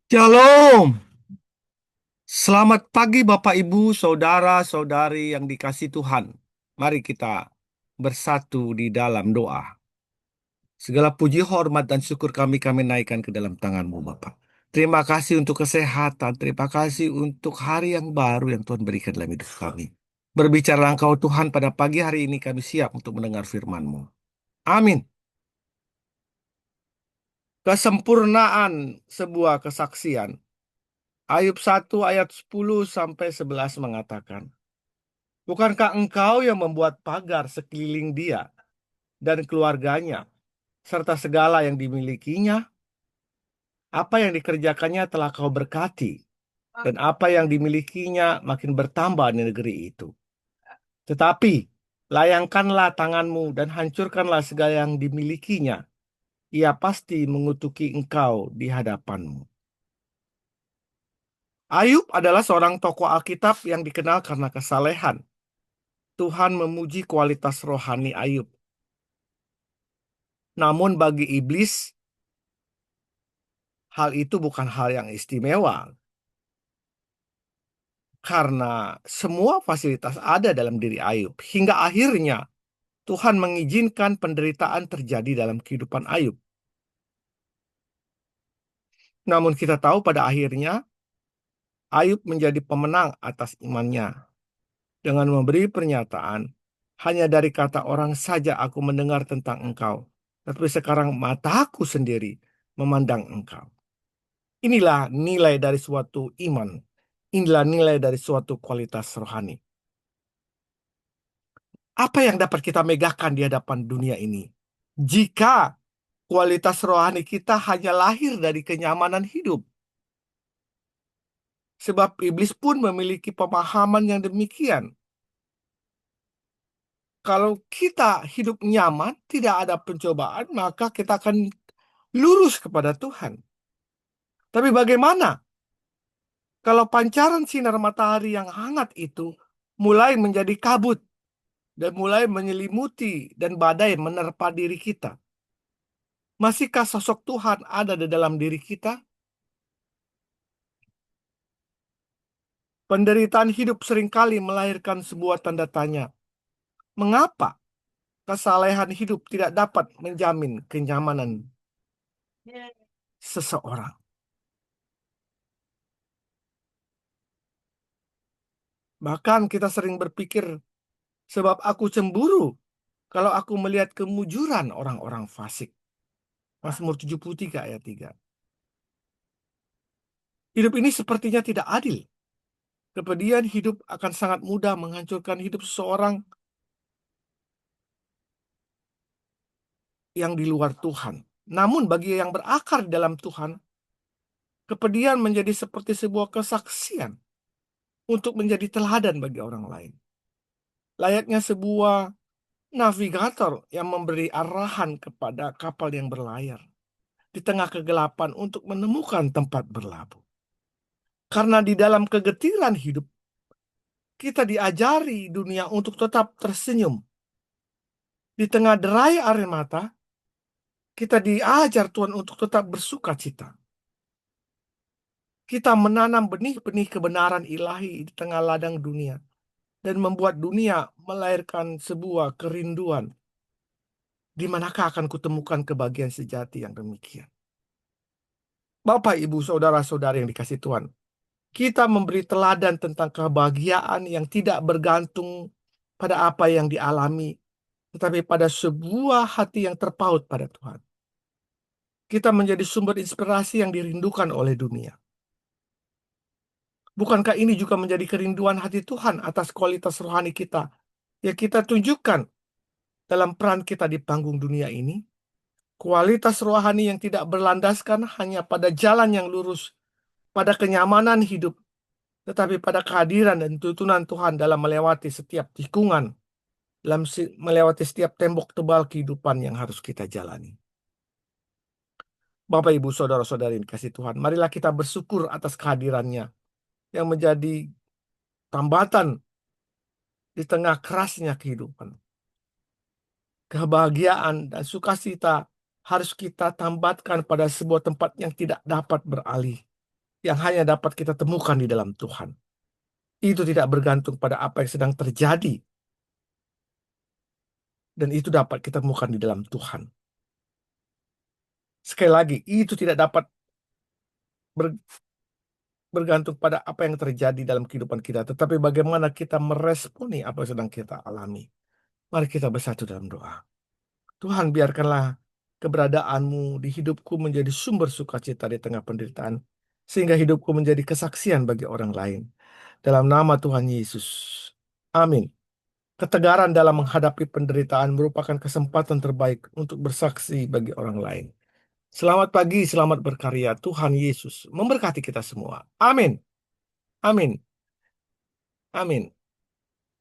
Shalom. Selamat pagi Bapak Ibu, saudara-saudari yang dikasih Tuhan. Mari kita bersatu di dalam doa. Segala puji, hormat, dan syukur kami naikkan ke dalam tangan-Mu Bapak. Terima kasih untuk kesehatan, terima kasih untuk hari yang baru yang Tuhan berikan dalam hidup kami. Berbicara Engkau Tuhan, pada pagi hari ini kami siap untuk mendengar firman-Mu. Amin. Kesempurnaan sebuah kesaksian. Ayub 1 ayat 10 sampai 11 mengatakan, bukankah engkau yang membuat pagar sekeliling dia dan keluarganya, serta segala yang dimilikinya? Apa yang dikerjakannya telah kau berkati, dan apa yang dimilikinya makin bertambah di negeri itu. Tetapi, layangkanlah tanganmu dan hancurkanlah segala yang dimilikinya. Ia pasti mengutuki engkau di hadapanmu. Ayub adalah seorang tokoh Alkitab yang dikenal karena kesalehan. Tuhan memuji kualitas rohani Ayub. Namun bagi iblis, hal itu bukan hal yang istimewa, karena semua fasilitas ada dalam diri Ayub. Hingga akhirnya Tuhan mengizinkan penderitaan terjadi dalam kehidupan Ayub. Namun kita tahu pada akhirnya Ayub menjadi pemenang atas imannya dengan memberi pernyataan, hanya dari kata orang saja aku mendengar tentang engkau, tapi sekarang mataku sendiri memandang engkau. Inilah nilai dari suatu iman. Inilah nilai dari suatu kualitas rohani. Apa yang dapat kita megahkan di hadapan dunia ini? Jika kualitas rohani kita hanya lahir dari kenyamanan hidup. Sebab iblis pun memiliki pemahaman yang demikian. Kalau kita hidup nyaman, tidak ada pencobaan, maka kita akan lurus kepada Tuhan. Tapi bagaimana kalau pancaran sinar matahari yang hangat itu mulai menjadi kabut dan mulai menyelimuti dan badai menerpa diri kita? Masihkah sosok Tuhan ada di dalam diri kita? Penderitaan hidup seringkali melahirkan sebuah tanda tanya. Mengapa kesalehan hidup tidak dapat menjamin kenyamanan seseorang? Bahkan kita sering berpikir, sebab aku cemburu kalau aku melihat kemujuran orang-orang fasik. Mazmur 73 ayat 3. Hidup ini sepertinya tidak adil. Kemudian hidup akan sangat mudah menghancurkan hidup seseorang yang di luar Tuhan. Namun bagi yang berakar di dalam Tuhan, kepedihan menjadi seperti sebuah kesaksian untuk menjadi teladan bagi orang lain. Layaknya sebuah navigator yang memberi arahan kepada kapal yang berlayar di tengah kegelapan untuk menemukan tempat berlabuh. Karena di dalam kegetiran hidup, kita diajari dunia untuk tetap tersenyum. Di tengah derai air mata, kita diajar Tuhan untuk tetap bersuka cita. Kita menanam benih-benih kebenaran ilahi di tengah ladang dunia dan membuat dunia melahirkan sebuah kerinduan. Di manakah akan kutemukan kebahagiaan sejati yang demikian? Bapak, Ibu, saudara-saudari yang dikasih Tuhan, kita memberi teladan tentang kebahagiaan yang tidak bergantung pada apa yang dialami, tetapi pada sebuah hati yang terpaut pada Tuhan. Kita menjadi sumber inspirasi yang dirindukan oleh dunia. Bukankah ini juga menjadi kerinduan hati Tuhan atas kualitas rohani kita yang kita tunjukkan dalam peran kita di panggung dunia ini? Kualitas rohani yang tidak berlandaskan hanya pada jalan yang lurus, pada kenyamanan hidup, tetapi pada kehadiran dan tuntunan Tuhan dalam melewati setiap tikungan, dalam melewati setiap tembok tebal kehidupan yang harus kita jalani. Bapak, Ibu, saudara-saudari yang dikasih Tuhan, marilah kita bersyukur atas kehadirannya yang menjadi tambatan di tengah kerasnya kehidupan. Kebahagiaan dan sukacita harus kita tambatkan pada sebuah tempat yang tidak dapat beralih, yang hanya dapat kita temukan di dalam Tuhan. Itu tidak bergantung pada apa yang sedang terjadi, dan itu dapat kita temukan di dalam Tuhan. Sekali lagi, itu tidak dapat bergantung pada apa yang terjadi dalam kehidupan kita, tetapi bagaimana kita meresponi apa yang sedang kita alami. Mari kita bersatu dalam doa. Tuhan, biarkanlah keberadaanmu di hidupku menjadi sumber sukacita di tengah penderitaan, sehingga hidupku menjadi kesaksian bagi orang lain. Dalam nama Tuhan Yesus. Amin. Ketegaran dalam menghadapi penderitaan merupakan kesempatan terbaik untuk bersaksi bagi orang lain. Selamat pagi, selamat berkarya. Tuhan Yesus memberkati kita semua. Amin. Amin. Amin.